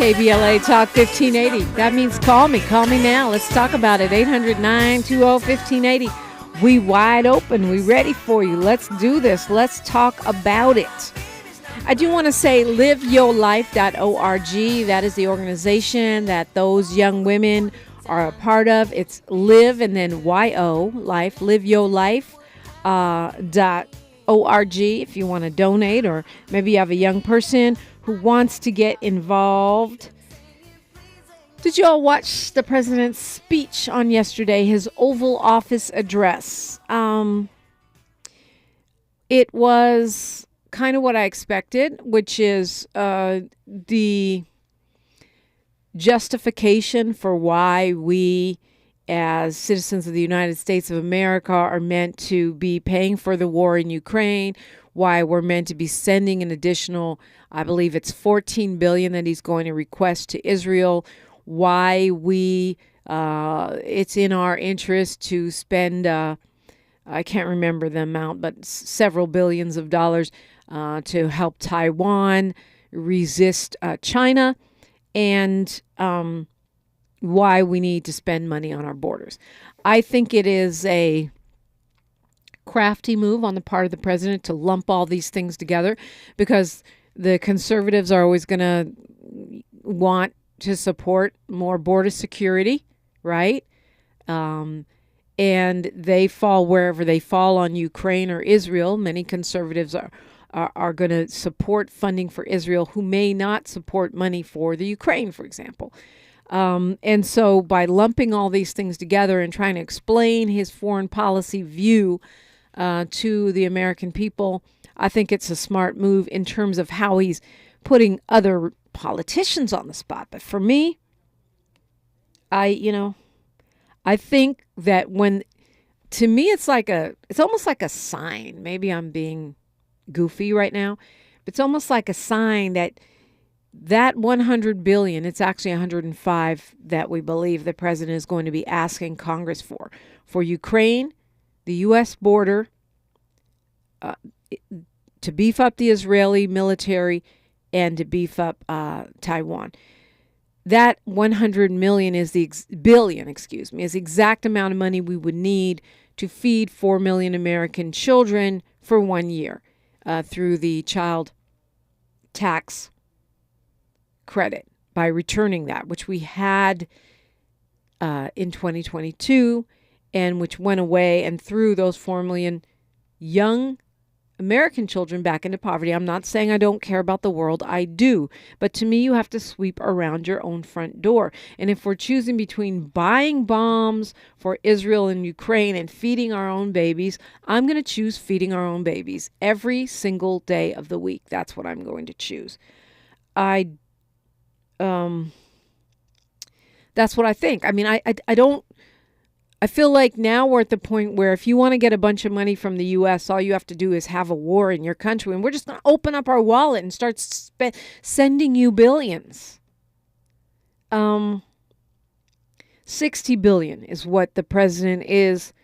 KBLA Talk 1580. That means call me. Call me now. Let's talk about it. 800-920-1580. We wide open. We ready for you. Let's do this. Let's talk about it. I do want to say liveyourlife.org. That is the organization that those young women are a part of. It's live and then Y-O, life, liveyourlife.org if you want to donate, or maybe you have a young person who wants to get involved. Did you all watch the president's speech on yesterday, his Oval Office address? It was kind of what I expected, which is the justification for why we, as citizens of the United States of America, are meant to be paying for the war in Ukraine, why we're meant to be sending an additional, I believe it's $14 billion that he's going to request to Israel, why we, it's in our interest to spend, I can't remember the amount, but several billions of dollars to help Taiwan resist China, and why we need to spend money on our borders. I think it is a crafty move on the part of the president to lump all these things together, because the conservatives are always going to want to support more border security, right? And they fall wherever they fall on Ukraine or Israel. Many conservatives are going to support funding for Israel who may not support money for the Ukraine, for example. And so by lumping all these things together and trying to explain his foreign policy view to the American people, I think it's a smart move in terms of how he's putting other politicians on the spot. But for me, I think that to me, it's almost like a sign. Maybe I'm being goofy right now, but it's almost like a sign that 100 billion, it's actually 105 that we believe the president is going to be asking Congress for Ukraine, the U.S. border, to beef up the Israeli military, and to beef up Taiwan. That 100 million is the billion, is the exact amount of money we would need to feed 4 million American children for 1 year through the child tax credit, by returning that, which we had in 2022 and which went away and threw those 4 million young American children back into poverty. I'm not saying I don't care about the world. I do. But to me, you have to sweep around your own front door. And if we're choosing between buying bombs for Israel and Ukraine and feeding our own babies, I'm going to choose feeding our own babies every single day of the week. That's what I'm going to choose. That's what I think. I mean, I feel like now we're at the point where if you want to get a bunch of money from the U.S., all you have to do is have a war in your country, and we're just going to open up our wallet and start sending you billions. 60 billion is what the president is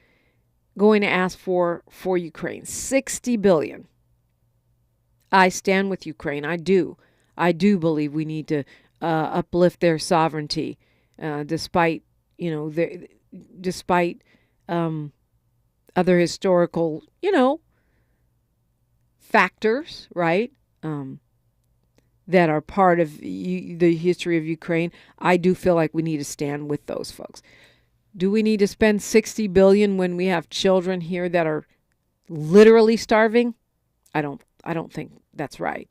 going to ask for Ukraine. 60 billion. I stand with Ukraine. I do believe we need to uplift their sovereignty, despite other historical, factors, right, that are part of the history of Ukraine. I do feel like we need to stand with those folks. Do we need to spend 60 billion when we have children here that are literally starving? I don't think that's right.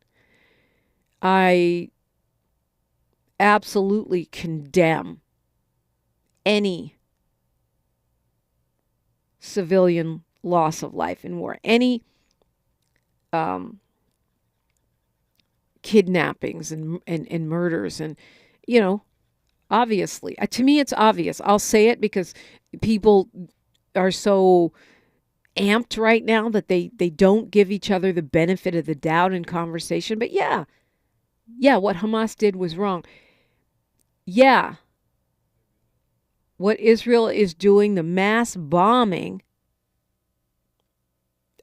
I absolutely condemn any civilian loss of life in war, any kidnappings and murders, and obviously, to me it's obvious. I'll say it because people are so amped right now that they don't give each other the benefit of the doubt in conversation. But yeah, what Hamas did was wrong. Yeah, what Israel is doing, the mass bombing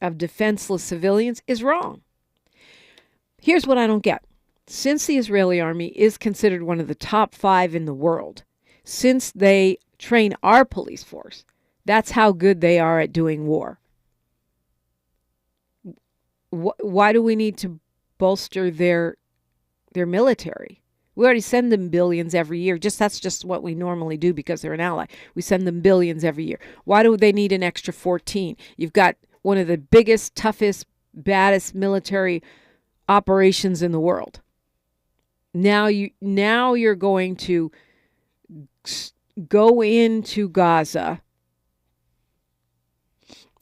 of defenseless civilians, is wrong. Here's what I don't get. since the Israeli army is considered one of the top 5 in the world, since they train our police force, that's how good they are at doing war. Why do we need to bolster their military? We already send them billions every year. That's just what we normally do because they're an ally. We send them billions every year. Why do they need an extra 14? You've got one of the biggest, toughest, baddest military operations in the world. Now you're going to go into Gaza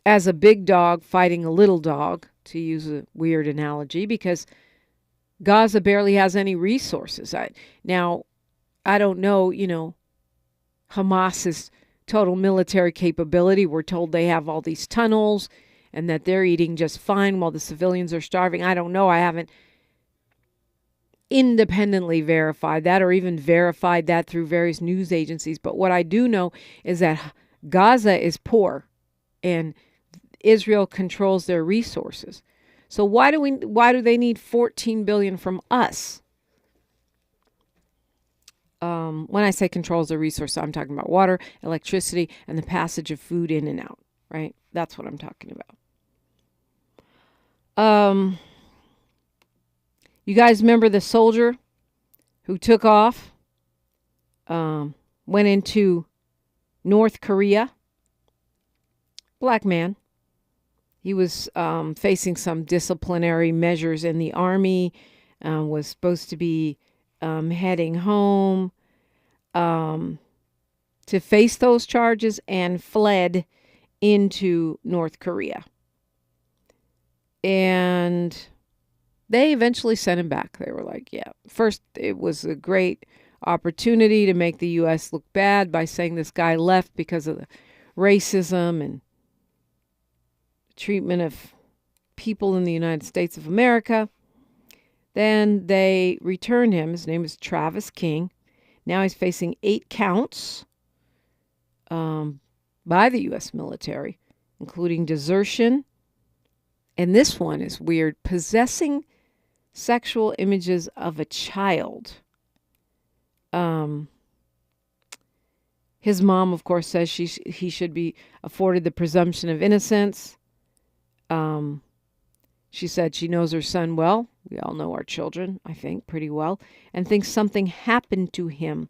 as a big dog fighting a little dog, to use a weird analogy, because Gaza barely has any resources. I don't know, Hamas's total military capability. We're told they have all these tunnels and that they're eating just fine while the civilians are starving. I don't know. I haven't independently verified that or even verified that through various news agencies. But what I do know is that Gaza is poor and Israel controls their resources. So why do they need $14 billion from us? When I say controls their resources, I'm talking about water, electricity, and the passage of food in and out, right? That's what I'm talking about. You guys remember the soldier who took off, went into North Korea? Black man. He was facing some disciplinary measures in the army, was supposed to be heading home to face those charges, and fled into North Korea. And they eventually sent him back. They were like, yeah, first it was a great opportunity to make the U.S. look bad by saying this guy left because of the racism and treatment of people in the United States of America. Then they returned him. His name is Travis King. Now he's facing 8 counts by the U.S. military, including desertion. And this one is weird. Possessing sexual images of a child. His mom, of course, says he should be afforded the presumption of innocence. She said she knows her son well. We all know our children, I think, pretty well, and thinks something happened to him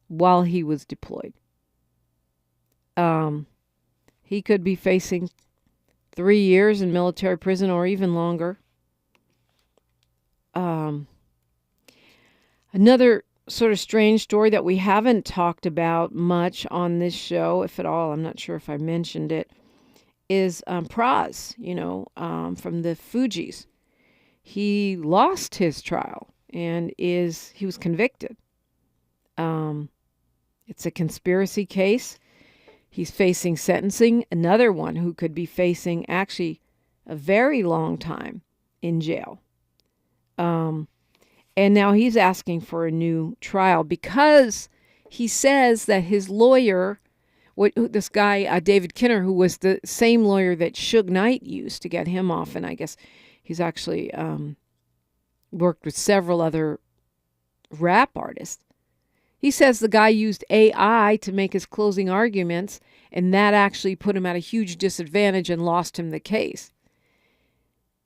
while he was deployed. He could be facing 3 years in military prison or even longer. Another sort of strange story that we haven't talked about much on this show, if at all, I'm not sure if I mentioned it, is Praz, from the Fugees. He lost his trial and he was convicted. It's a conspiracy case. He's facing sentencing. Another one who could be facing actually a very long time in jail. And now he's asking for a new trial because he says that his lawyer, this guy, David Kinner, who was the same lawyer that Suge Knight used to get him off, and I guess he's actually worked with several other rap artists. He says the guy used AI to make his closing arguments, and that actually put him at a huge disadvantage and lost him the case.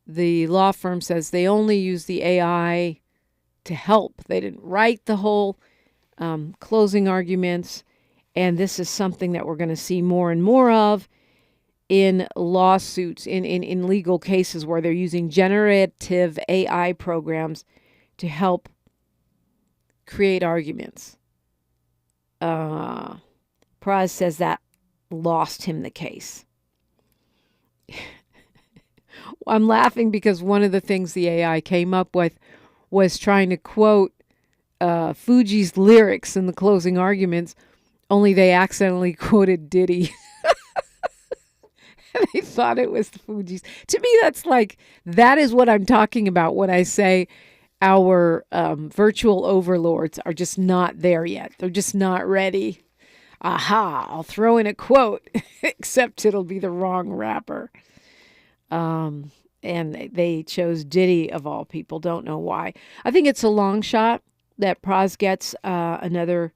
The law firm says they only used the AI to help. They didn't write the whole closing arguments, and this is something that we're going to see more and more of in lawsuits, in legal cases where they're using generative AI programs to help create arguments. Praz says that lost him the case. I'm laughing because one of the things the AI came up with was trying to quote Fugees' lyrics in the closing arguments, only they accidentally quoted Diddy. And they thought it was the Fugees. To me, that is what I'm talking about when I say our virtual overlords are just not there yet. They're just not ready. Aha, I'll throw in a quote, except it'll be the wrong rapper. And they chose Diddy of all people. Don't know why. I think it's a long shot that Praz gets another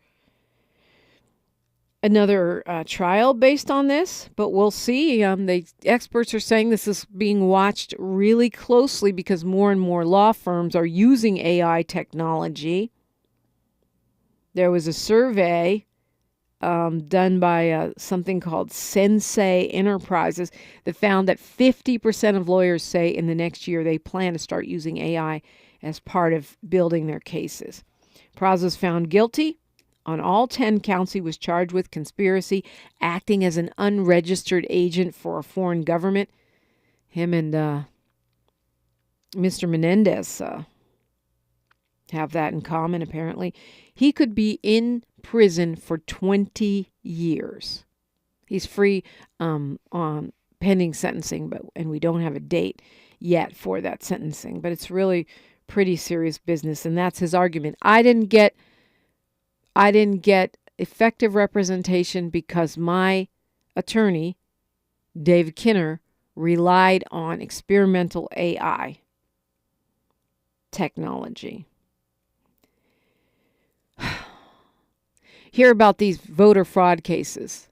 trial based on this, but we'll see. The experts are saying this is being watched really closely because more and more law firms are using AI technology. There was a survey done by something called Sensei Enterprises that found that 50% of lawyers say in the next year they plan to start using AI as part of building their cases. Praz was found guilty on all 10 counts. He was charged with conspiracy, acting as an unregistered agent for a foreign government. Him and Mr. Menendez have that in common, apparently. He could be in prison for 20 years. He's free on pending sentencing, and we don't have a date yet for that sentencing. But it's really pretty serious business, and that's his argument. I didn't get effective representation because my attorney, David Kinner, relied on experimental AI technology. Hear about these voter fraud cases,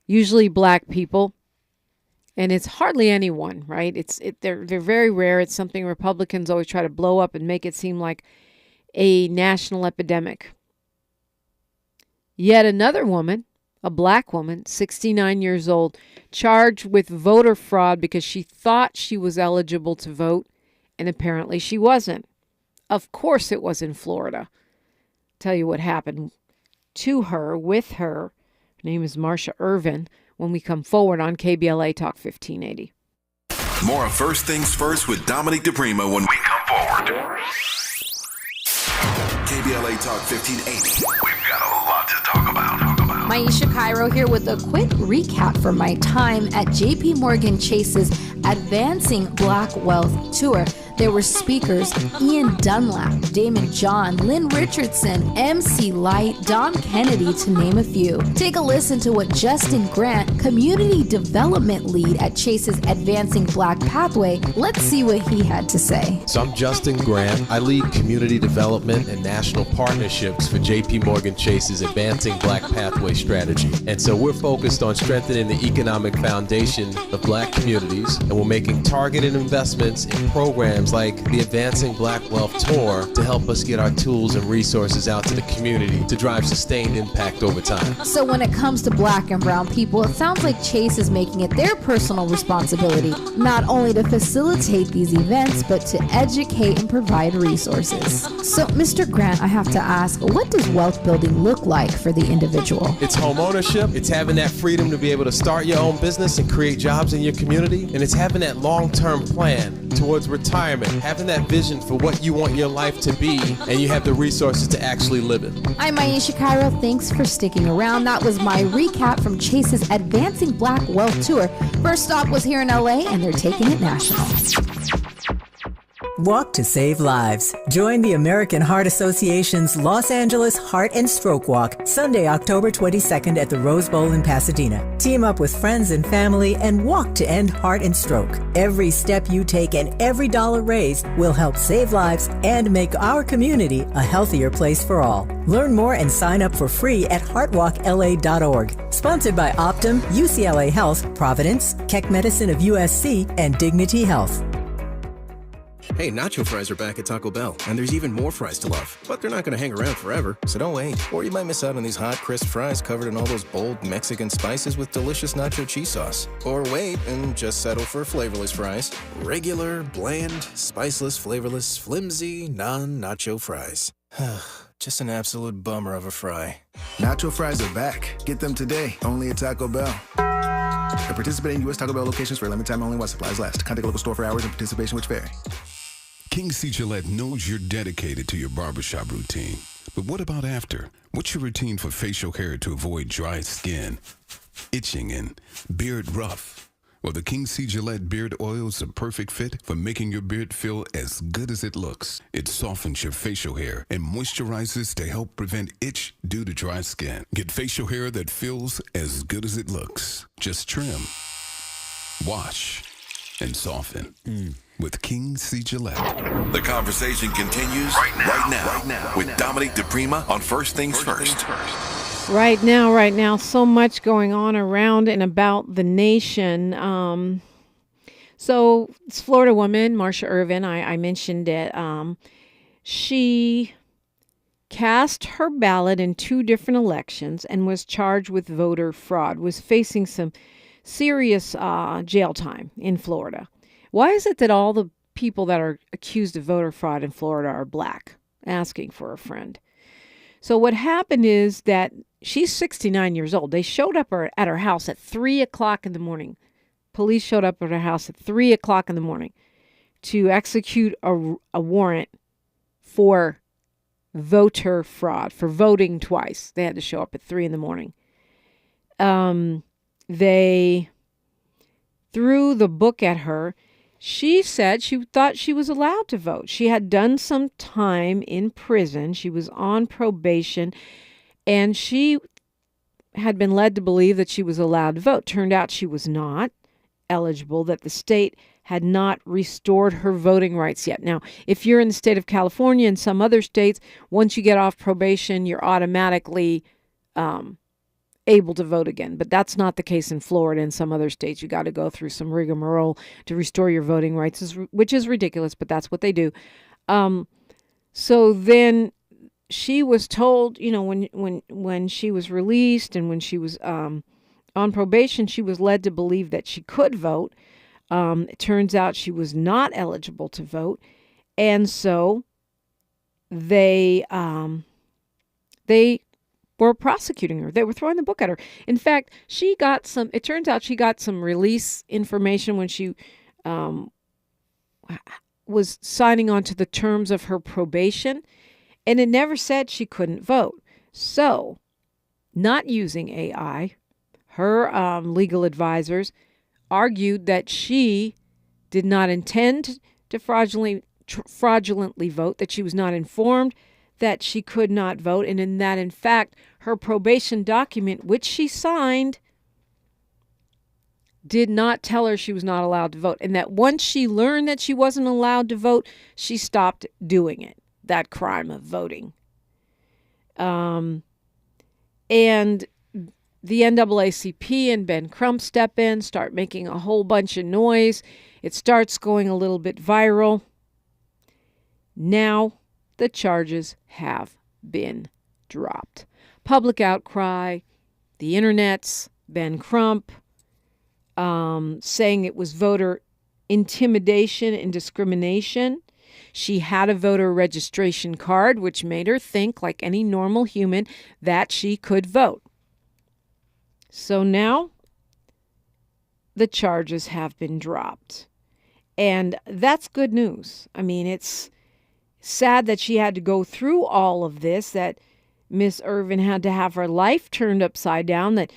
usually black people, and it's hardly anyone, right? They're very rare. It's something Republicans always try to blow up and make it seem like a national epidemic. Yet another woman, a black woman, 69 years old, charged with voter fraud because she thought she was eligible to vote, and apparently she wasn't. Of course it was in Florida. Tell you what happened to her, with her. Her name is Marsha Irvin, when we come forward on KBLA Talk 1580. More of First Things First with Dominique DiPrima when we come forward. KBLA Talk 1580. We've got a lot to talk about. Maisha Cairo here with a quick recap from my time at JP Morgan Chase's Advancing Black Wealth Tour. There were speakers Ian Dunlap, Damon John, Lynn Richardson, MC Light, Dom Kennedy, to name a few. Take a listen to what Justin Grant, Community Development Lead at Chase's Advancing Black Pathway, let's see what he had to say. So I'm Justin Grant. I lead community development and national partnerships for JP Morgan Chase's Advancing Black Pathway strategy. And so we're focused on strengthening the economic foundation of black communities, and we're making targeted investments in programs like the Advancing Black Wealth Tour to help us get our tools and resources out to the community to drive sustained impact over time. So when it comes to black and brown people, it sounds like Chase is making it their personal responsibility not only to facilitate these events, but to educate and provide resources. So Mr. Grant, I have to ask, what does wealth building look like for the individual? It's home ownership. It's having that freedom to be able to start your own business and create jobs in your community. And it's having that long-term plan towards retirement, having that vision for what you want your life to be, and you have the resources to actually live it. I'm Maisha Cairo. Thanks for sticking around. That was my recap from Chase's Advancing Black Wealth Tour. First stop was here in LA, and they're taking it national. Walk to Save Lives. Join the American Heart Association's Los Angeles Heart and Stroke Walk, Sunday, October 22nd at the Rose Bowl in Pasadena. Team up with friends and family and walk to end heart and stroke. Every step you take and every dollar raised will help save lives and make our community a healthier place for all. Learn more and sign up for free at heartwalkla.org. Sponsored by Optum, UCLA Health, Providence, Keck Medicine of USC, and Dignity Health. Hey, nacho fries are back at Taco Bell, and there's even more fries to love. But they're not going to hang around forever, so don't wait. Or you might miss out on these hot, crisp fries covered in all those bold Mexican spices with delicious nacho cheese sauce. Or wait and just settle for flavorless fries. Regular, bland, spiceless, flavorless, flimsy, non-nacho fries. Just an absolute bummer of a fry. Nacho fries are back. Get them today, only at Taco Bell. At participating U.S. Taco Bell locations for a limited time only while supplies last. Contact a local store for hours and participation which vary. King C. Gillette knows you're dedicated to your barbershop routine. But what about after? What's your routine for facial hair to avoid dry skin, itching, and beard rough? Well, the King C. Gillette Beard Oil is a perfect fit for making your beard feel as good as it looks. It softens your facial hair and moisturizes to help prevent itch due to dry skin. Get facial hair that feels as good as it looks. Just trim, wash, and soften with King C. Gillette. The conversation continues right now with Dominique DiPrima on First Things First. Right now, so much going on around and about the nation. So this Florida woman, Marsha Irvin, I mentioned it. She cast her ballot in 2 different elections and was charged with voter fraud, was facing some serious jail time in Florida. Why is it that all the people that are accused of voter fraud in Florida are black? Asking for a friend. So what happened is that she's 69 years old. They showed up at her house at 3 o'clock in the morning. Police showed up at her house at 3 o'clock in the morning to execute a warrant for voter fraud, for voting twice. They had to show up at 3 in the morning. They threw the book at her. She said she thought she was allowed to vote. She had done some time in prison. She was on probation, and she had been led to believe that she was allowed to vote. Turned out she was not eligible, that the state had not restored her voting rights yet. Now, if you're in the state of California and some other states, once you get off probation, you're automatically able to vote again. But that's not the case in Florida and some other states. You got to go through some rigmarole to restore your voting rights, which is ridiculous, but that's what they do. So then she was told, when she was released and when she was on probation, she was led to believe that she could vote. It turns out she was not eligible to vote. And so they were prosecuting her. They were throwing the book at her. In fact, it turns out she got some release information when she was signing on to the terms of her probation, and it never said she couldn't vote. So, not using AI, her legal advisors argued that she did not intend to fraudulently vote, that she was not informed that she could not vote, and in that, in fact, her probation document, which she signed, did not tell her she was not allowed to vote, and that once she learned that she wasn't allowed to vote, she stopped doing it, that crime of voting. And the NAACP and Ben Crump step in, start making a whole bunch of noise. It starts going a little bit viral. Now, the charges have been dropped. Public outcry, the internet's Ben Crump saying it was voter intimidation and discrimination. She had a voter registration card, which made her think, like any normal human, that she could vote. So now the charges have been dropped. And that's good news. I mean, it's sad that she had to go through all of this, that Miss Irvin had to have her life turned upside down, that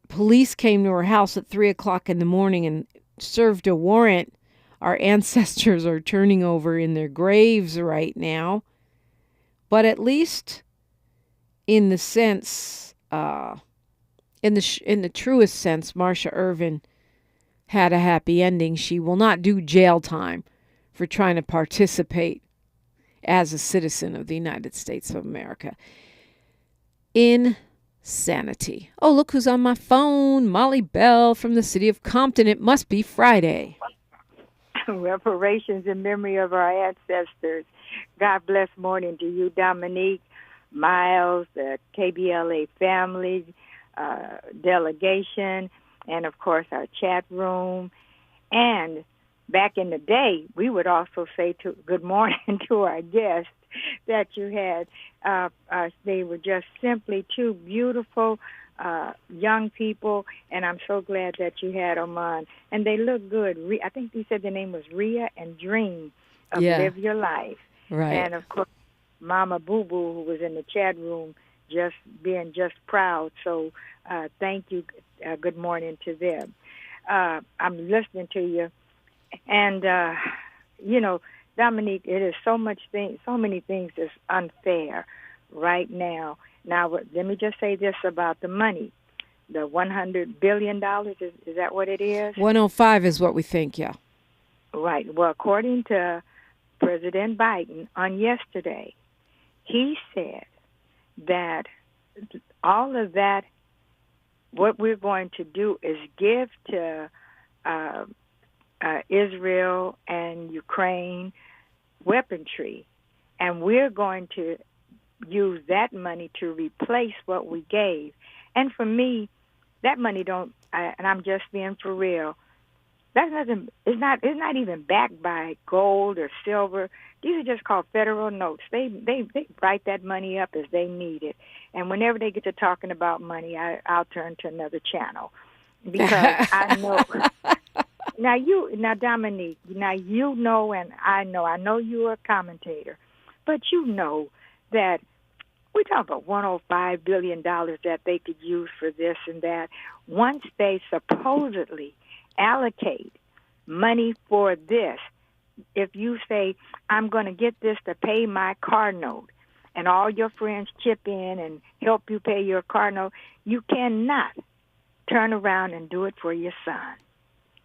police came to her house at 3 o'clock in the morning and served a warrant. Our ancestors are turning over in their graves right now. But at least in the sense, in the truest sense, Marsha Irvin had a happy ending. She will not do jail time for trying to participate as a citizen of the United States of America. Insanity. Oh, look who's on my phone. Molly Bell from the city of Compton. It must be Friday. Reparations in memory of our ancestors. God bless morning to you, Dominique, Miles, the KBLA family, delegation, and, of course, our chat room. And back in the day, we would also say good morning to our guests that you had. They were just simply 2 beautiful young people, and I'm so glad that you had them on. And they look good. I think they said the name was Rhea and Dream of Live Your Life. Right. And, of course, Mama Boo Boo, who was in the chat room, just being just proud. So thank you. Good morning to them. I'm listening to you. And, Dominique, it is so many things that's unfair right now. Now, let me just say this about the money. the $100 billion. Is that what it is? 105 is what we think, yeah. Right. Well, according to President Biden on yesterday, he said that all of that, what we're going to do is give to Israel and Ukraine weaponry, and we're going to use that money to replace what we gave. And for me, that money and I'm just being for real, that's nothing. It's not even backed by gold or silver. These are just called federal notes. They write that money up as they need it. And whenever they get to talking about money, I'll turn to another channel because I know. Now Dominique, you know, and I know you're a commentator, but you know that we talk about $105 billion that they could use for this and that. Once they supposedly allocate money for this, if you say, I'm going to get this to pay my car note, and all your friends chip in and help you pay your car note, you cannot turn around and do it for your son.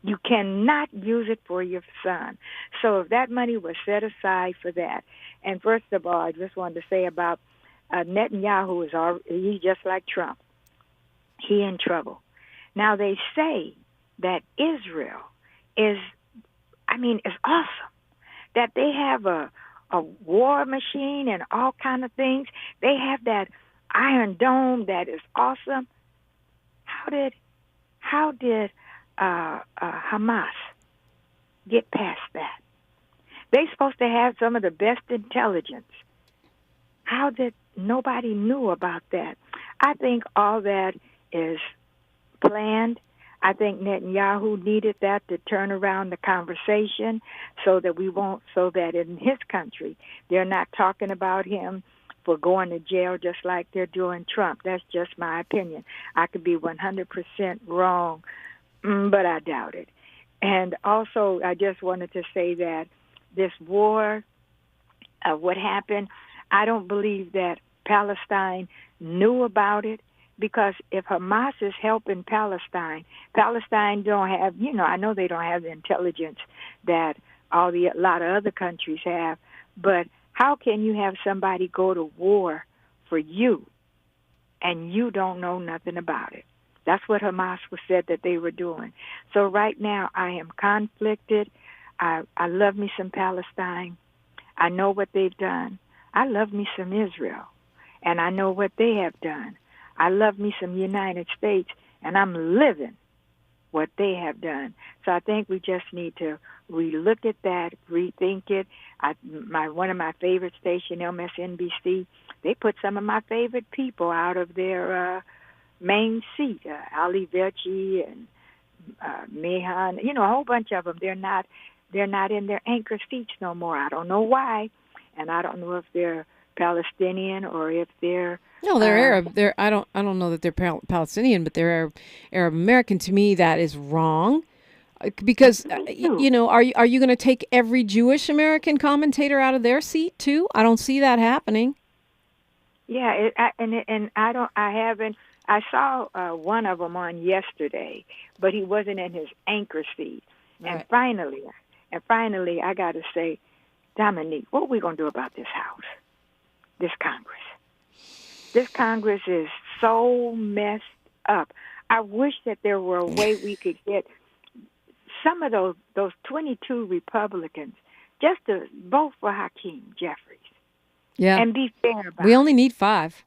You cannot use it for your son. So if that money was set aside for that, and first of all, I just wanted to say about Netanyahu, he's just like Trump. He in trouble. Now they say that Israel is awesome, that they have a war machine and all kind of things. They have that Iron Dome that is awesome. How did Hamas get past that? They're supposed to have some of the best intelligence. How did nobody knew about that? I think all that is planned. I think Netanyahu needed that to turn around the conversation so that in his country they're not talking about him for going to jail just like they're doing Trump. That's just my opinion. I could be 100% wrong, but I doubt it. And also, I just wanted to say that this war, what happened, I don't believe that Palestine knew about it, because if Hamas is helping Palestine don't have, I know they don't have the intelligence that a lot of other countries have, but how can you have somebody go to war for you and you don't know nothing about it? That's what Hamas said that they were doing. So right now I am conflicted. I love me some Palestine. I know what they've done. I love me some Israel, and I know what they have done. I love me some United States, and I'm living what they have done. So I think we just need to relook at that, rethink it. One of my favorite stations, MSNBC, they put some of my favorite people out of their main seat, Ali Vecchi and Mehan, a whole bunch of them. They're not in their anchor seats no more. I don't know why, and I don't know if they're Palestinian or if they're Arab. I don't know that they're Palestinian, but they're Arab American. To me, that is wrong, because are you going to take every Jewish American commentator out of their seat too? I don't see that happening. Yeah, I saw one of them on yesterday, but he wasn't in his anchor seat. Right. And finally, I got to say, Dominique, what are we going to do about this house? This Congress. This Congress is so messed up. I wish that there were a way we could get some of those 22 Republicans just to vote for Hakeem Jeffries. Yeah. And be fair about it. We only need 5.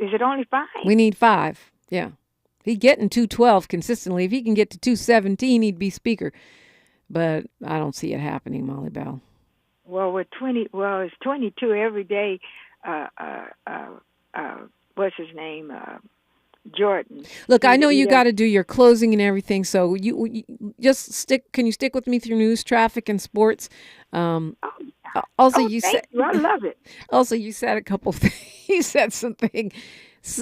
Is it only 5? We need 5. Yeah. He's getting 212 consistently. If he can get to 217, he'd be speaker. But I don't see it happening, Molly Bell. Well, it's 22 every day. What's his name? Jordan. Look, I know you got to do your closing and everything, so you just stick. Can you stick with me through news, traffic, and sports? Also, you said I love it. Also, you said a couple things. You said something.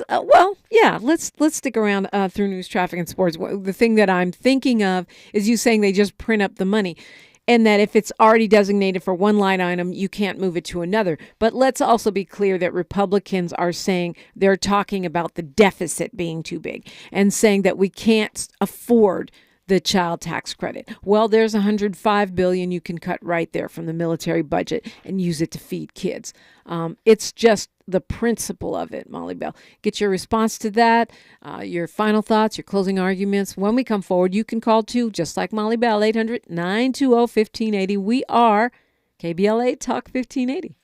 Well, yeah. Let's stick around through news, traffic, and sports. The thing that I'm thinking of is you saying they just print up the money. and that if it's already designated for one line item, you can't move it to another. But let's also be clear that Republicans are saying they're talking about the deficit being too big and saying that we can't afford the child tax credit. Well, there's $105 billion you can cut right there from the military budget and use it to feed kids. It's just the principle of it, Molly Bell. Get your response to that, your final thoughts, your closing arguments. When we come forward, you can call too, just like Molly Bell, 800-920-1580. We are KBLA Talk 1580.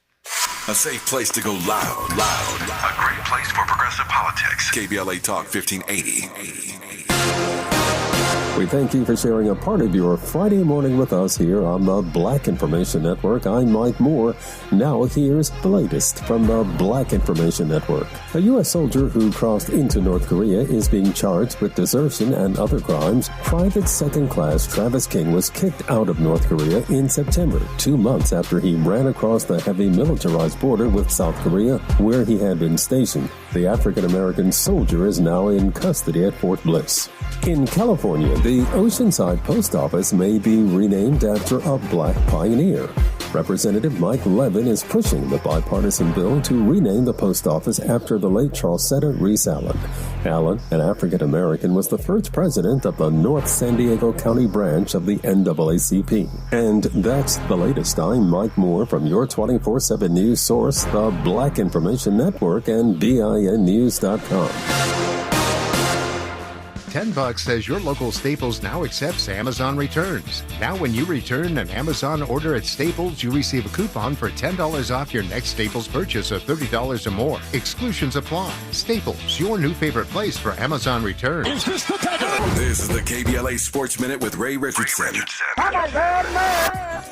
A safe place to go loud. A great place for progressive politics. KBLA Talk 1580. We thank you for sharing a part of your Friday morning with us here on the Black Information Network. I'm Mike Moore. Now here's the latest from the Black Information Network. A U.S. soldier who crossed into North Korea is being charged with desertion and other crimes. Private second-class Travis King was kicked out of North Korea in September, 2 months after he ran across the heavy militarized border with South Korea, where he had been stationed. The African-American soldier is now in custody at Fort Bliss. In California, the Oceanside Post Office may be renamed after a black pioneer. Representative Mike Levin is pushing the bipartisan bill to rename the post office after the late Charlesetta Reese Allen. Allen, an African-American, was the first president of the North San Diego County branch of the NAACP. And that's the latest. I'm Mike Moore from your 24/7 news source, the Black Information Network and BINnews.com. $10 says your local Staples now accepts Amazon returns. Now when you return an Amazon order at Staples, you receive a coupon for $10 off your next Staples purchase of $30 or more. Exclusions apply. Staples, your new favorite place for Amazon returns. This is the KBLA Sports Minute with Ray Richardson.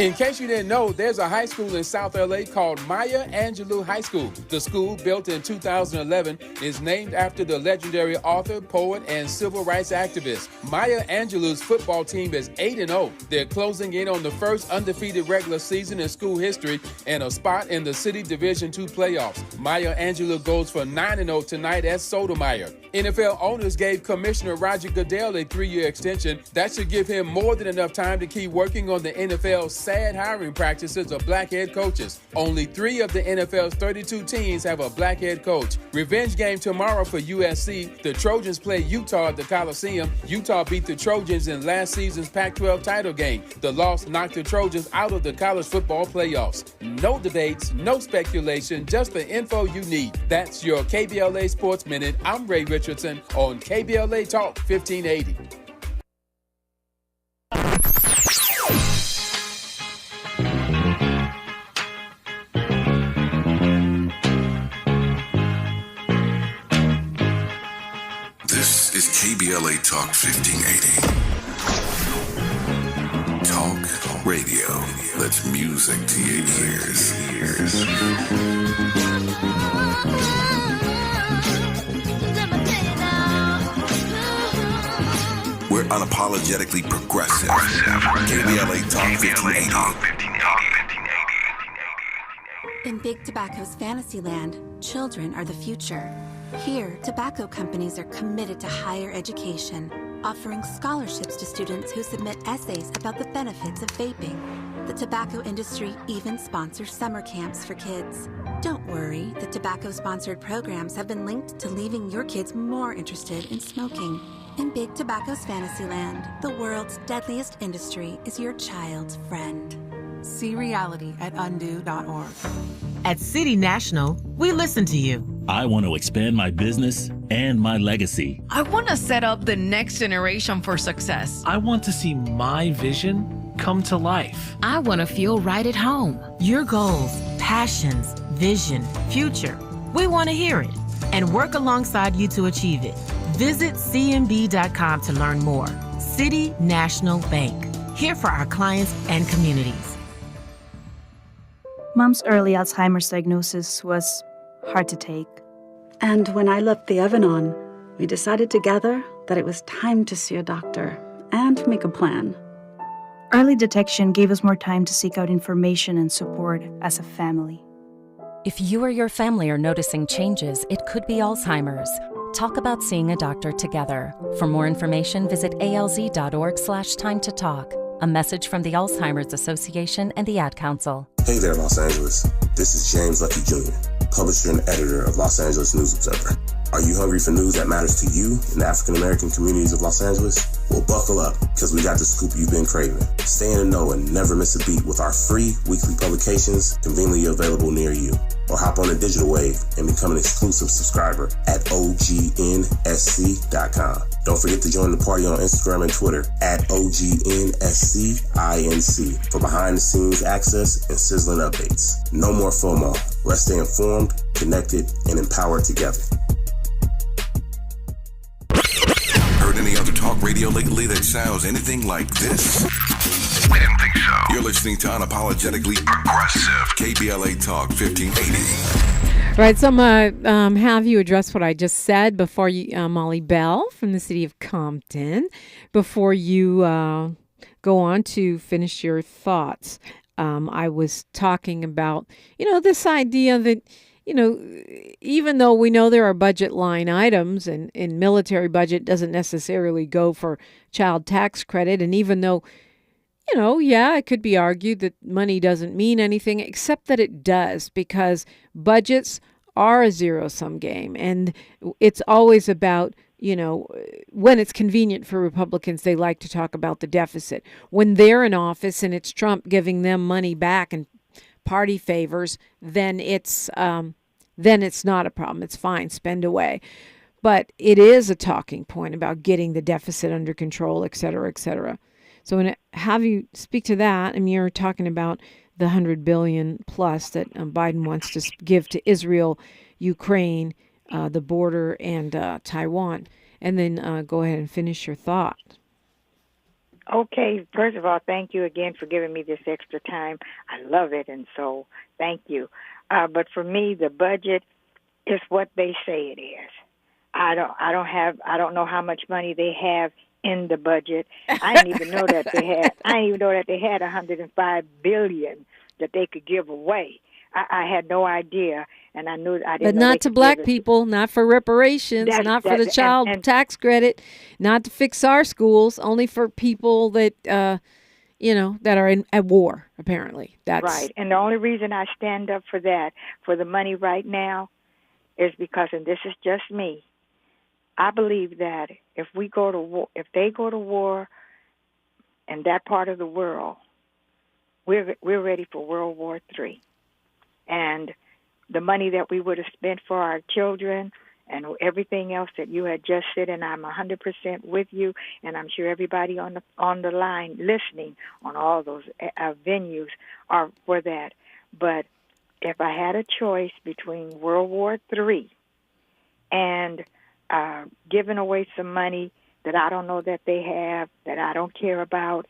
In case you didn't know, there's a high school in South LA called Maya Angelou High School. The school, built in 2011, is named after the legendary author, poet, and civil rights activist. Maya Angelou's football team is 8-0. They're closing in on the first undefeated regular season in school history and a spot in the City Division II playoffs. Maya Angelou goes for 9-0 tonight at Sotomayor. NFL owners gave Commissioner Roger Goodell a 3-year extension. That should give him more than enough time to keep working on the NFL's sad hiring practices of black head coaches. Only 3 of the NFL's 32 teams have a black head coach. Revenge game tomorrow for USC. The Trojans play Utah at the Coliseum. Utah beat the Trojans in last season's Pac-12 title game. The loss knocked the Trojans out of the college football playoffs. No debates, no speculation, just the info you need. That's your KBLA Sports Minute. I'm Ray Richardson on KBLA Talk 1580. This is KBLA Talk 1580. Talk radio. That's music to your ears. We're unapologetically progressive. KBLA Talk 1580. In Big Tobacco's Fantasyland, children are the future. Here, tobacco companies are committed to higher education, offering scholarships to students who submit essays about the benefits of vaping. The tobacco industry even sponsors summer camps for kids. Don't worry, the tobacco-sponsored programs have been linked to leaving your kids more interested in smoking. In Big Tobacco's Fantasyland, the world's deadliest industry is your child's friend. See reality at undo.org. At City National, we listen to you. I want to expand my business and my legacy. I want to set up the next generation for success. I want to see my vision come to life. I want to feel right at home. Your goals, passions, vision, future. We want to hear it and work alongside you to achieve it. Visit cmb.com to learn more. City National Bank. Here for our clients and communities. Mom's early Alzheimer's diagnosis was hard to take. And when I left the oven on, we decided together that it was time to see a doctor and make a plan. Early detection gave us more time to seek out information and support as a family. If you or your family are noticing changes, it could be Alzheimer's. Talk about seeing a doctor together. For more information, visit alz.org/time-to-talk. A message from the Alzheimer's Association and the Ad Council. Hey there, Los Angeles. This is James Lucky Jr., publisher and editor of Los Angeles News Observer. Are you hungry for news that matters to you in the African-American communities of Los Angeles? Well, buckle up, because we got the scoop you've been craving. Stay in the know and never miss a beat with our free weekly publications conveniently available near you. Or hop on the digital wave and become an exclusive subscriber at OGNSC.com. Don't forget to join the party on Instagram and Twitter at OGNSCINC for behind-the-scenes access and sizzling updates. No more FOMO. Let's stay informed, connected, and empowered together. Heard any other talk radio lately that sounds anything like this? We didn't think so. You're listening to Unapologetically Progressive, KBLA Talk 1580. Right, so I'm going to have you address what I just said before you, Molly Bell from the city of Compton, before you go on to finish your thoughts. I was talking about, this idea that, even though we know there are budget line items and military budget doesn't necessarily go for child tax credit, and even though it could be argued that money doesn't mean anything, except that it does, because budgets are a zero-sum game. And it's always about, when it's convenient for Republicans, they like to talk about the deficit. When they're in office and it's Trump giving them money back and party favors, then it's not a problem. It's fine, spend away. But it is a talking point about getting the deficit under control, et cetera, et cetera. So I'm going to have you speak to that. I mean, you're talking about the $100 billion plus that Biden wants to give to Israel, Ukraine, the border, and Taiwan. And then go ahead and finish your thought. Okay. First of all, thank you again for giving me this extra time. I love it, and so thank you. But for me, the budget is what they say it is. I don't know how much money they have in the budget. I didn't even know that they had. I didn't even know that they had $105 billion that they could give away. I had no idea, and I knew I didn't. But not to black people, not for reparations, not for the child tax credit, not to fix our schools. Only for people that that are at war. Apparently, that's right. And the only reason I stand up for that, for the money right now, is because, and this is just me, I believe that if we go to war, if they go to war in that part of the world, we're ready for World War III. And the money that we would have spent for our children and everything else that you had just said, and I'm 100% with you, and I'm sure everybody on the line listening on all those venues are for that. But if I had a choice between World War III and giving away some money that I don't know that they have, that I don't care about,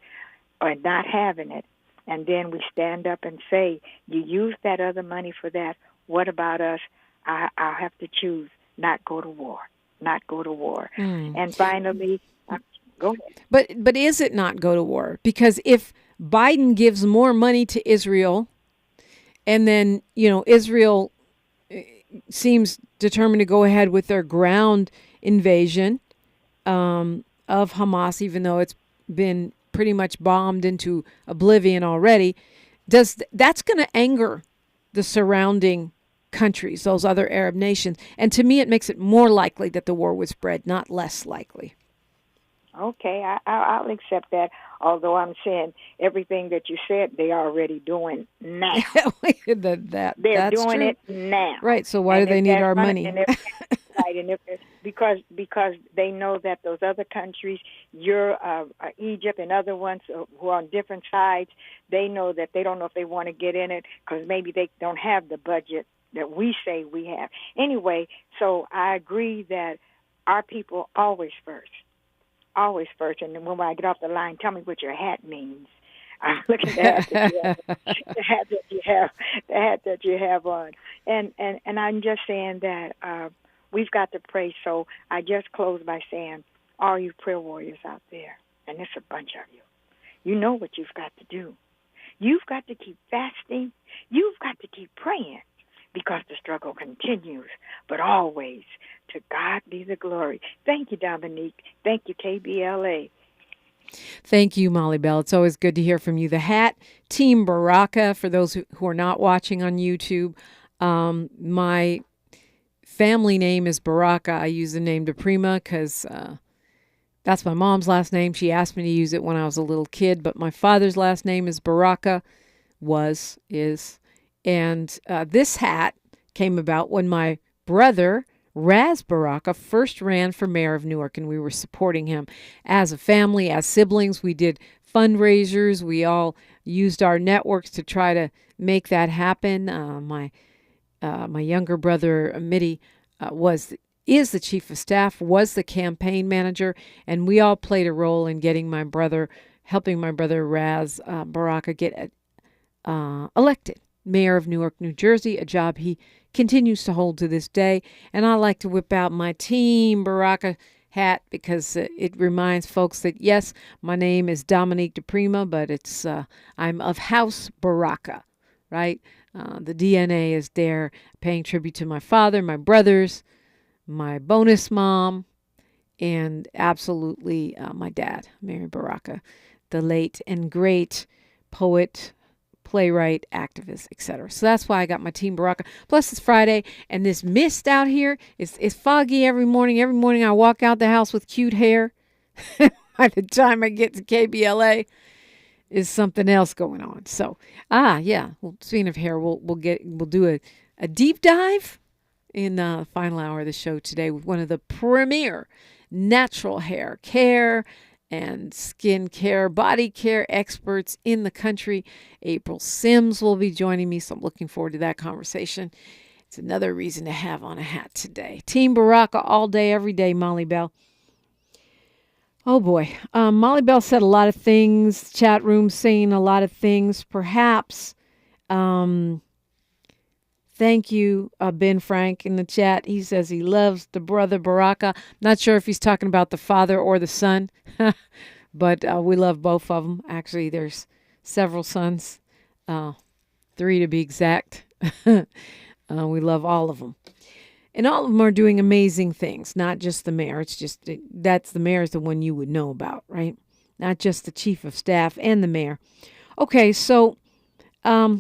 or not having it, and then we stand up and say, you use that other money for that, what about us? I'll have to choose not go to war. And finally, go ahead. But is it not go to war? Because if Biden gives more money to Israel, and then, Israel seems determined to go ahead with their ground invasion of Hamas, even though it's been pretty much bombed into oblivion already, that's going to anger the surrounding countries, those other Arab nations. And to me, it makes it more likely that the war would spread, not less likely. Okay, I'll accept that, although I'm saying everything that you said they're already doing now. They're doing true. it now. Right, so why do they need our money? Right, and because they know that those other countries, Egypt and other ones who are on different sides, they know that they don't know if they want to get in it because maybe they don't have the budget that we say we have. Anyway, so I agree that our people always first. And then when I get off the line, tell me what your hat means. Look at the hat that you have on. And I'm just saying that we've got to pray. So I just close by saying, all you prayer warriors out there, and there's a bunch of you, you know what you've got to do. You've got to keep fasting. You've got to keep praying because the struggle continues. But always, to God be the glory. Thank you, Dominique. Thank you, KBLA. Thank you, Molly Bell. It's always good to hear from you. The hat, Team Baraka, for those who are not watching on YouTube. My family name is Baraka. I use the name DiPrima because that's my mom's last name. She asked me to use it when I was a little kid, but my father's last name is Baraka, is. And this hat came about when my brother, Raz Baraka, first ran for mayor of Newark, and we were supporting him as a family, as siblings. We did fundraisers. We all used our networks to try to make that happen. My younger brother, Mitty, is the chief of staff, was the campaign manager, and we all played a role in helping my brother Raz Baraka get elected mayor of Newark, New Jersey, a job he continues to hold to this day. And I like to whip out my Team Baraka hat because it reminds folks that, yes, my name is Dominique DiPrima, but I'm of House Baraka, right? The DNA is there, paying tribute to my father, my brothers, my bonus mom, and absolutely my dad, Mary Baraka, the late and great poet, playwright, activist, etc. So that's why I got my Team Baraka. Plus it's Friday, and this mist out here is foggy every morning. Every morning I walk out the house with cute hair. By the time I get to KBLA, is something else going on. So, yeah. Well, speaking of hair, we'll do a deep dive in the final hour of the show today with one of the premier natural hair care and skin care, body care experts in the country. April Sims will be joining me, so I'm looking forward to that conversation. It's another reason to have on a hat today. Team Baraka all day, every day, Molly Bell. Oh boy. Molly Bell said a lot of things, chat room saying a lot of things. Perhaps, thank you, Ben Frank in the chat. He says he loves the brother Baraka. Not sure if he's talking about the father or the son, but we love both of them. Actually, there's several sons, 3 to be exact. We love all of them. And all of them are doing amazing things, not just the mayor. It's just, that's the mayor is the one you would know about, right? Not just the chief of staff and the mayor. Okay, so, yeah,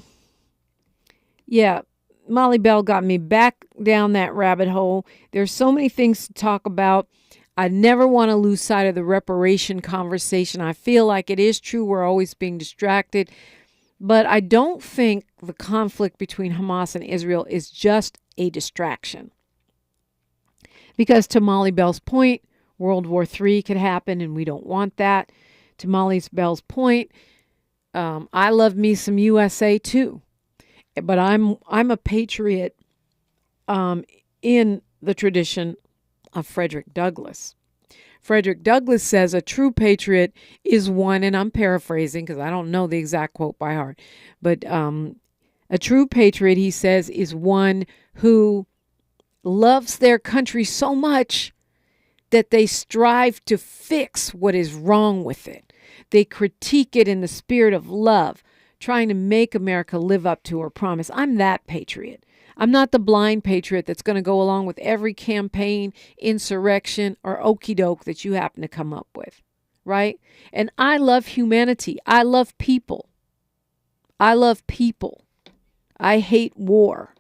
Molly Bell got me back down that rabbit hole. There's so many things to talk about. I never want to lose sight of the reparation conversation. I feel like it is true. We're always being distracted. But I don't think the conflict between Hamas and Israel is just a distraction. Because to Molly Bell's point, World War III could happen, and we don't want that. To Molly Bell's point, I love me some USA too. But I'm a patriot in the tradition of Frederick Douglass. Frederick Douglass says a true patriot is one, and I'm paraphrasing because I don't know the exact quote by heart, but a true patriot, he says, is one who loves their country so much that they strive to fix what is wrong with it. They critique it in the spirit of love, trying to make America live up to her promise. I'm that patriot. I'm not the blind patriot that's going to go along with every campaign, insurrection, or okie doke that you happen to come up with, right? And I love humanity. I love people. I love people. I hate war.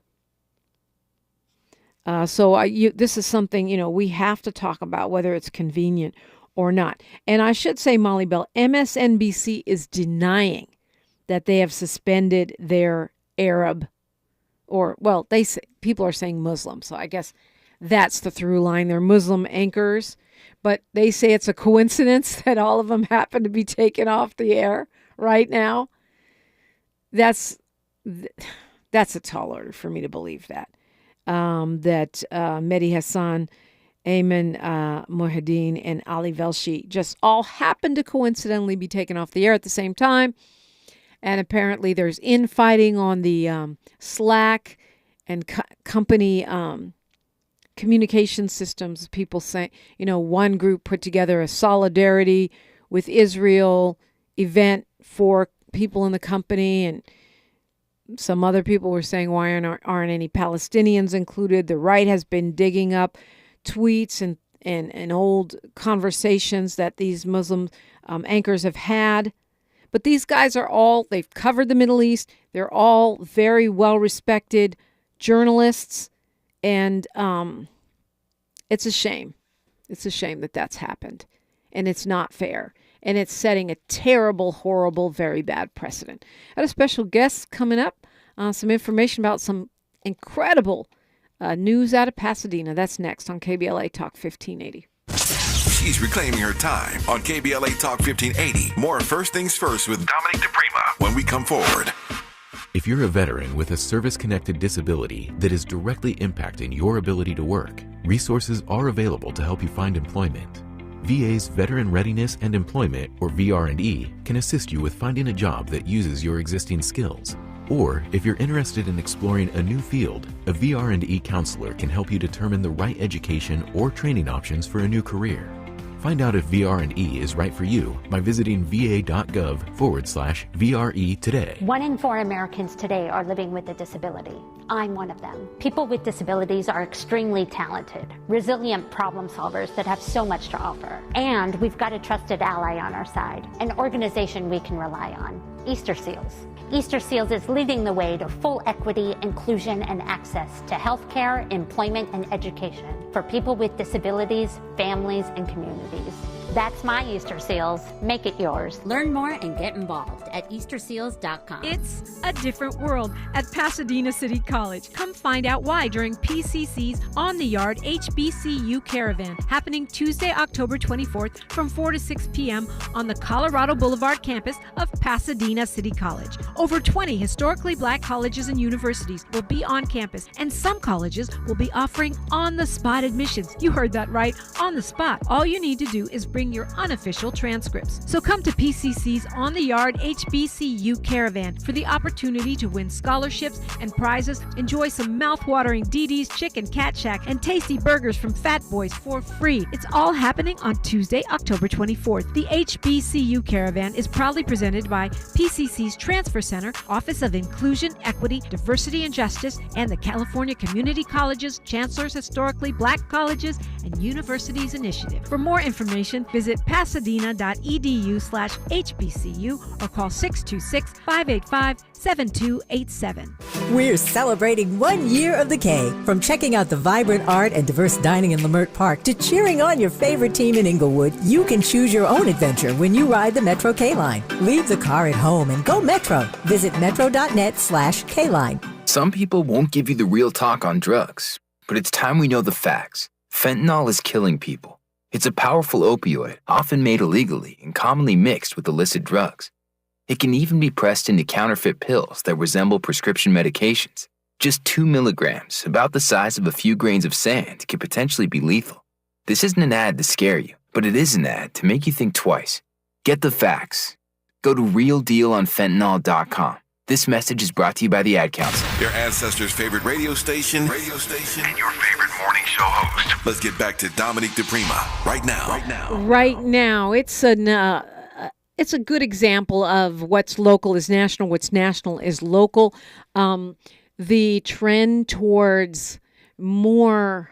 This is something, we have to talk about, whether it's convenient or not. And I should say, Molly Bell, MSNBC is denying that they have suspended their Arab, they say people are saying Muslim. So I guess that's the through line. They're Muslim anchors, but they say it's a coincidence that all of them happen to be taken off the air right now. That's a tall order for me to believe that. That Mehdi Hassan, Ayman Mohyeddin, and Ali Velshi just all happened to coincidentally be taken off the air at the same time. And apparently there's infighting on the Slack and company communication systems. People say, one group put together a solidarity with Israel event for people in the company, and some other people were saying, why aren't any Palestinians included? The right has been digging up tweets and old conversations that these Muslim anchors have had. But these guys they've covered the Middle East. They're all very well-respected journalists. And it's a shame. It's a shame that that's happened. And it's not fair. And it's setting a terrible, horrible, very bad precedent. I had a special guest coming up. Some information about some incredible news out of Pasadena. That's next on KBLA Talk 1580. She's reclaiming her time on KBLA Talk 1580. More First Things First with Dominique DiPrima when we come forward. If you're a veteran with a service-connected disability that is directly impacting your ability to work, resources are available to help you find employment. VA's Veteran Readiness and Employment, or VR&E, can assist you with finding a job that uses your existing skills. Or, if you're interested in exploring a new field, a VR&E counselor can help you determine the right education or training options for a new career. Find out if VR&E is right for you by visiting va.gov/VRE today. 1 in 4 Americans today are living with a disability. I'm one of them. People with disabilities are extremely talented, resilient problem solvers that have so much to offer. And we've got a trusted ally on our side, an organization we can rely on, Easter Seals. Easter Seals is leading the way to full equity, inclusion, and access to healthcare, employment, and education for people with disabilities, families, and communities. That's my Easter Seals. Make it yours. Learn more and get involved at easterseals.com. It's a different world at Pasadena City College. Come find out why during PCC's On the Yard HBCU Caravan, happening Tuesday, October 24th from 4 to 6 p.m. on the Colorado Boulevard campus of Pasadena City College. Over 20 historically black colleges and universities will be on campus, and some colleges will be offering on-the-spot admissions. You heard that right, on the spot. All you need to do is bring your unofficial transcripts. So come to PCC's On the Yard HBCU Caravan for the opportunity to win scholarships and prizes, enjoy some mouth-watering DD's Chicken Cat Shack, and tasty burgers from Fat Boys for free. It's all happening on Tuesday, October 24th. The HBCU Caravan is proudly presented by PCC's Transfer Center, Office of Inclusion, Equity, Diversity, and Justice, and the California Community Colleges, Chancellor's Historically Black Colleges, and Universities Initiative. For more information, visit pasadena.edu/HBCU or call 626-585-7287. We're celebrating 1 year of the K. From checking out the vibrant art and diverse dining in Lamert Park to cheering on your favorite team in Inglewood, you can choose your own adventure when you ride the Metro K-Line. Leave the car at home and go Metro. Visit metro.net/K-Line. Some people won't give you the real talk on drugs, but it's time we know the facts. Fentanyl is killing people. It's a powerful opioid, often made illegally and commonly mixed with illicit drugs. It can even be pressed into counterfeit pills that resemble prescription medications. Just 2 milligrams, about the size of a few grains of sand, can potentially be lethal. This isn't an ad to scare you, but it is an ad to make you think twice. Get the facts. Go to realdealonfentanyl.com. This message is brought to you by the Ad Council. Your ancestors' favorite radio station, and your favorite morning show host. Let's get back to Dominique DiPrima right now. It's a good example of what's local is national, what's national is local. The trend towards more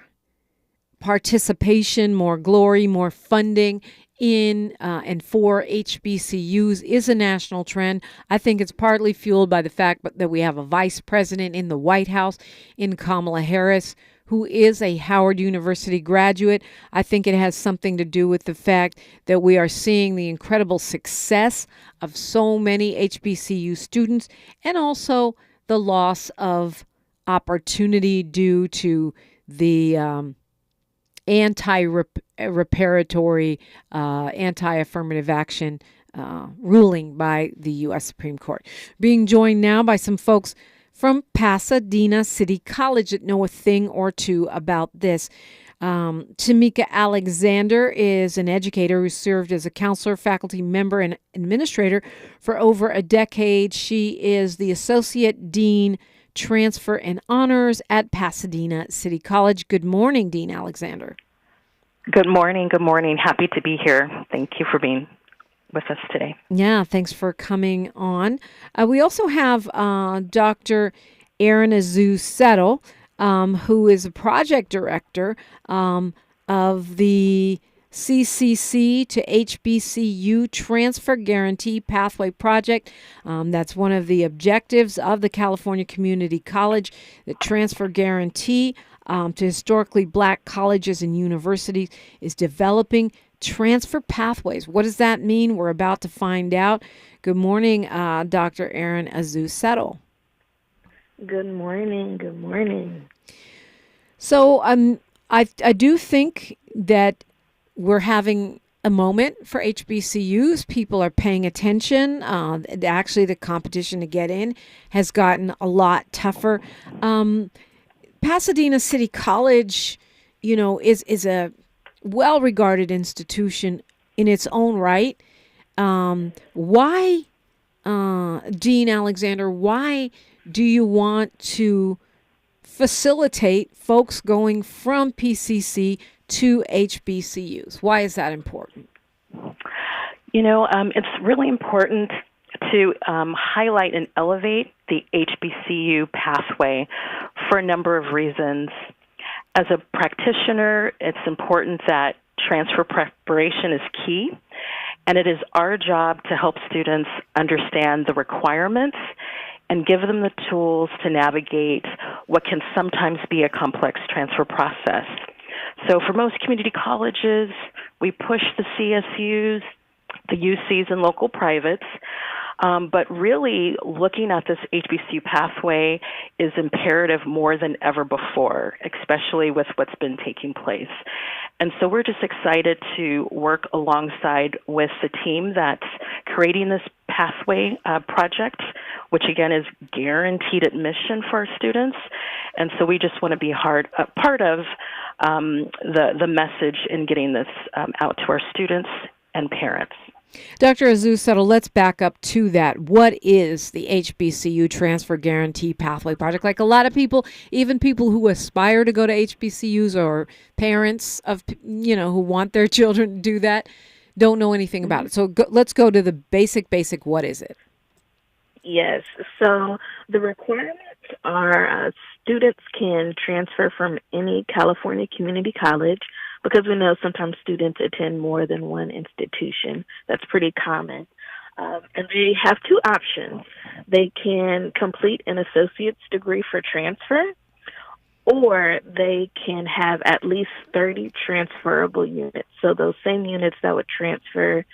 participation, more glory, more funding in and for HBCUs is a national trend. I think it's partly fueled by the fact that we have a vice president in the White House in Kamala Harris, who is a Howard University graduate. I think it has something to do with the fact that we are seeing the incredible success of so many HBCU students, and also the loss of opportunity due to the anti-reparatory, anti-affirmative action ruling by the U.S. Supreme Court. Being joined now by some folks from Pasadena City College that know a thing or two about this. Tamika Alexander is an educator who served as a counselor, faculty member, and administrator for over a decade. She is the Associate Dean, Transfer and Honors at Pasadena City College. Good morning, Dean Alexander. Good morning. Good morning. Happy to be here. Thank you for being with us today. Yeah, thanks for coming on. We also have Dr. Erin Azu Settle, who is a project director of the CCC to HBCU Transfer Guarantee Pathway Project. That's one of the objectives of the California Community College, the transfer guarantee to historically black colleges and universities is developing transfer pathways. What does that mean? We're about to find out. Good morning, Dr. Erin Azu-Settle. Good morning. Good morning. So I do think that we're having a moment for HBCUs. People are paying attention. Actually, the competition to get in has gotten a lot tougher. Pasadena City College, is a well-regarded institution in its own right. Why, Dean Alexander, why do you want to facilitate folks going from PCC to HBCUs? Why is that important? It's really important to highlight and elevate the HBCU pathway for a number of reasons. As a practitioner, it's important that transfer preparation is key, and it is our job to help students understand the requirements and give them the tools to navigate what can sometimes be a complex transfer process. So for most community colleges, we push the CSUs, the UCs, and local privates. But really, looking at this HBCU pathway is imperative more than ever before, especially with what's been taking place. And so we're just excited to work alongside with the team that's creating this pathway project, which again is guaranteed admission for our students. And so we just want to be part of the message in getting this out to our students and parents. Dr. Azu-Settle, let's back up to that. What is the HBCU Transfer Guarantee Pathway Project? Like a lot of people, even people who aspire to go to HBCUs or parents of, who want their children to do that, don't know anything about it. So let's go to the basic. What is it? Yes. So the requirements are students can transfer from any California community college, because we know sometimes students attend more than one institution. That's pretty common. And they have two options. They can complete an associate's degree for transfer, or they can have at least 30 transferable units. So those same units that would transfer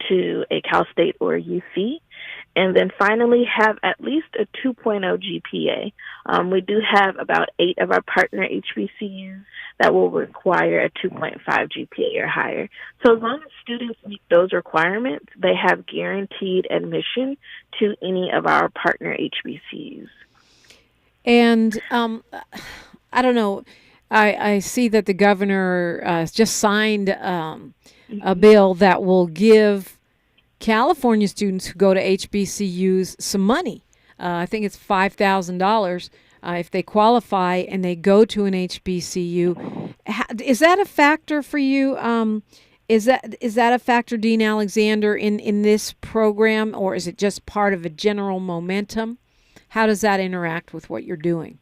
to a Cal State or a UC. And then finally have at least a 2.0 GPA. We do have about 8 of our partner HBCUs that will require a 2.5 GPA or higher. So as long as students meet those requirements, they have guaranteed admission to any of our partner HBCUs. And I don't know, I see that the governor just signed a bill that will give California students who go to HBCUs some money. I think it's $5,000 if they qualify and they go to an HBCU. Is that a factor for you? Is that a factor, Dean Alexander, in this program, or is it just part of a general momentum? How does that interact with what you're doing?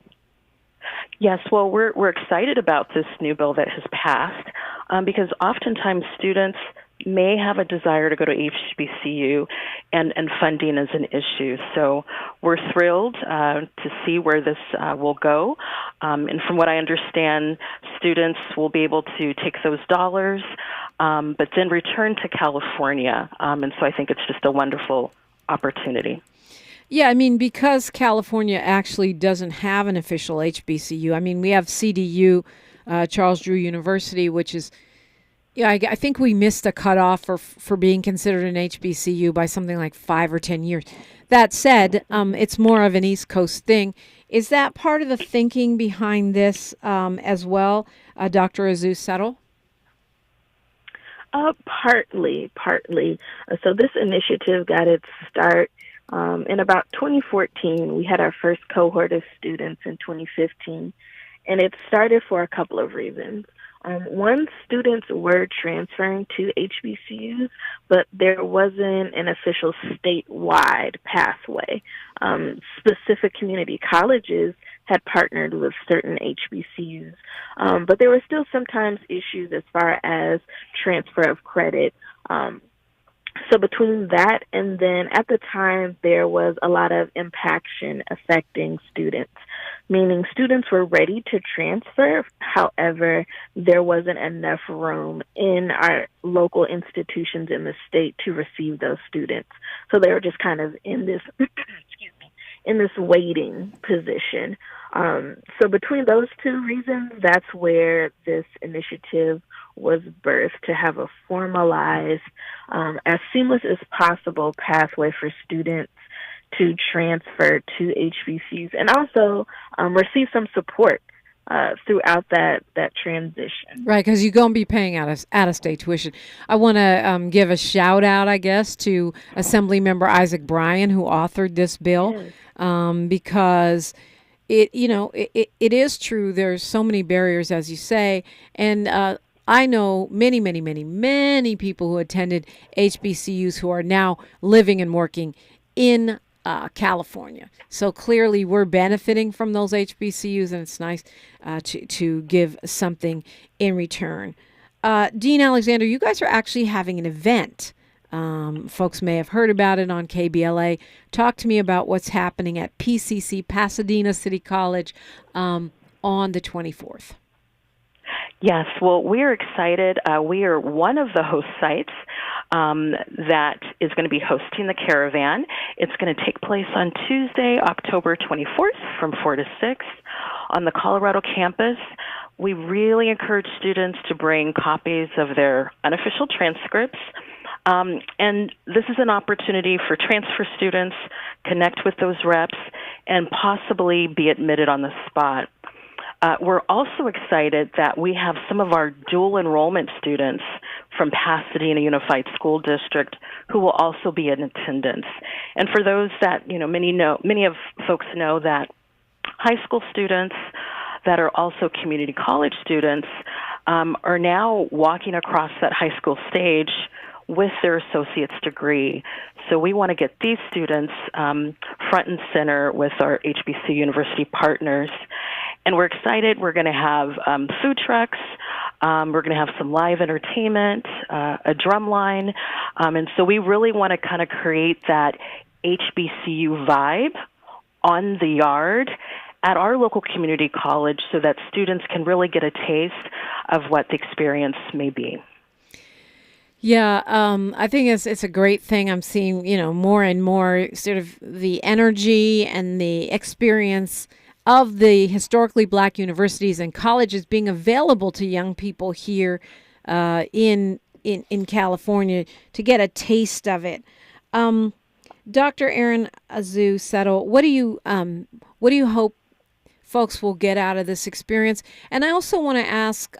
Yes, well, we're excited about this new bill that has passed because oftentimes students may have a desire to go to HBCU, and funding is an issue. So we're thrilled to see where this will go. And from what I understand, students will be able to take those dollars, but then return to California. And so I think it's just a wonderful opportunity. Yeah, I mean, because California actually doesn't have an official HBCU. I mean, we have CDU, Charles Drew University, which is, I think we missed a cutoff for being considered an HBCU by something like 5 or 10 years. That said, it's more of an East Coast thing. Is that part of the thinking behind this as well, Dr. Azu-Settle? Partly. So this initiative got its start in about 2014. We had our first cohort of students in 2015, and it started for a couple of reasons. One, students were transferring to HBCUs, but there wasn't an official statewide pathway. Specific community colleges had partnered with certain HBCUs. But there were still sometimes issues as far as transfer of credit. So between that and then at the time there was a lot of impaction affecting students, meaning students were ready to transfer. However, there wasn't enough room in our local institutions in the state to receive those students. So they were just kind of in this, in this waiting position. So between those two reasons, that's where this initiative was birthed, to have a formalized, as seamless as possible pathway for students to transfer to HBCUs and also receive some support throughout that transition. Right, because you're going to be paying out-of-state tuition. I want to give a shout out, I guess, to Assemblymember Isaac Bryan, who authored this bill, because it is true. There's so many barriers, as you say, and I know many people who attended HBCUs who are now living and working in California. So clearly we're benefiting from those HBCUs, and it's nice to give something in return. Dean Alexander, you guys are actually having an event. Folks may have heard about it on KBLA. Talk to me about what's happening at PCC, Pasadena City College, on the 24th. Yes, well, we're excited. We are one of the host sites that is going to be hosting the caravan. It's going to take place on Tuesday, October 24th from 4 to 6 on the Colorado campus. We really encourage students to bring copies of their unofficial transcripts. And this is an opportunity for transfer students, connect with those reps, and possibly be admitted on the spot. We're also excited that we have some of our dual enrollment students from Pasadena Unified School District who will also be in attendance. And for those that, many of folks know that high school students that are also community college students are now walking across that high school stage with their associate's degree. So we want to get these students front and center with our HBC University partners. And we're excited. We're going to have food trucks. We're going to have some live entertainment, a drum line. And so we really want to kind of create that HBCU vibe on the yard at our local community college so that students can really get a taste of what the experience may be. Yeah, I think it's a great thing. I'm seeing, more and more sort of the energy and the experience of the historically black universities and colleges being available to young people here in California to get a taste of it. Dr. Erin Azu-Settle, what do you hope folks will get out of this experience? And I also want to ask,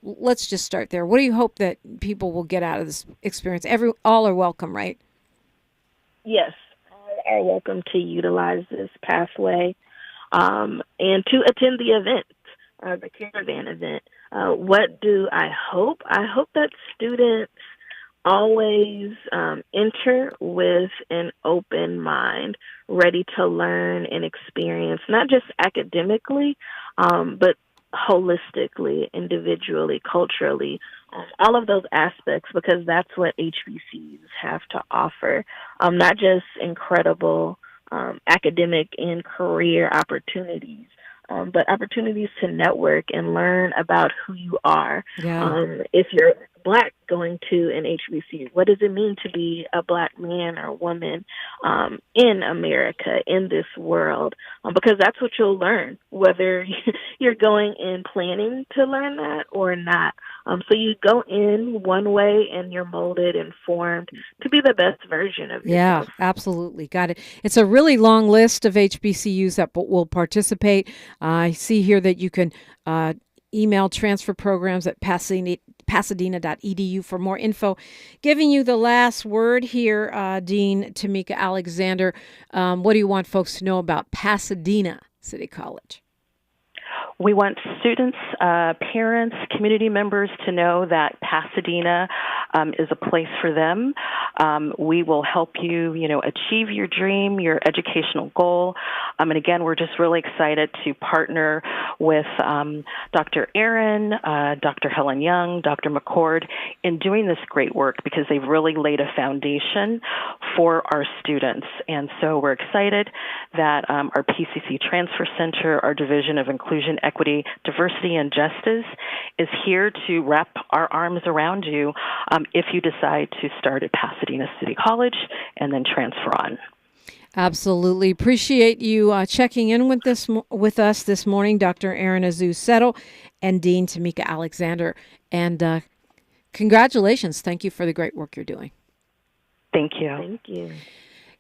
let's just start there. What do you hope that people will get out of this experience? All are welcome, right? Yes, all are welcome to utilize this pathway and to attend the event, the caravan event. What do I hope? I hope that students always enter with an open mind, ready to learn and experience, not just academically, but holistically, individually, culturally, all of those aspects, because that's what HBCUs have to offer, not just incredible academic and career opportunities, but opportunities to network and learn about who you are. Yeah. If you're Black going to an HBCU, what does it mean to be a Black man or woman in America, in this world? Because that's what you'll learn, whether you're going in planning to learn that or not. So you go in one way and you're molded and formed to be the best version of yourself. Yeah, absolutely. Got it. It's a really long list of HBCUs that will participate. I see here that you can email transfer programs at pasadena.edu for more info. Giving you the last word here, Dean Tamika Alexander. What do you want folks to know about Pasadena City College? We want students, parents, community members to know that Pasadena is a place for them. We will help you, achieve your dream, your educational goal. And again, we're just really excited to partner with Dr. Aaron, Dr. Helen Young, Dr. McCord in doing this great work because they've really laid a foundation for our students. And so we're excited that our PCC Transfer Center, our Division of Inclusion, Equity, Diversity, and Justice is here to wrap our arms around you if you decide to start at Pasadena City College and then transfer on. Absolutely. Appreciate you checking in with us this morning, Dr. Aaron Azu-Settle and Dean Tamika Alexander. And congratulations. Thank you for the great work you're doing. Thank you. Thank you.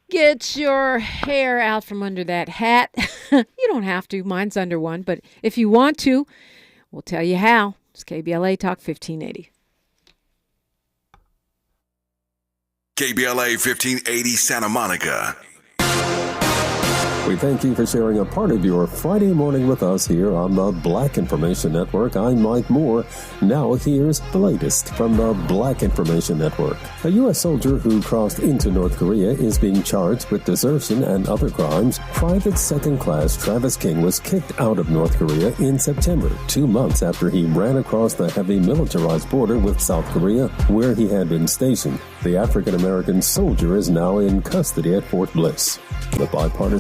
Get your hair out from under that hat. You don't have to. Mine's under one. But if you want to, we'll tell you how. It's KBLA Talk 1580. KBLA 1580 Santa Monica. We thank you for sharing a part of your Friday morning with us here on the Black Information Network. I'm Mike Moore. Now here's the latest from the Black Information Network. A U.S. soldier who crossed into North Korea is being charged with desertion and other crimes. Private second-class Travis King was kicked out of North Korea in September, 2 months after he ran across the heavy militarized border with South Korea, where he had been stationed. The African-American soldier is now in custody at Fort Bliss. The bipartisan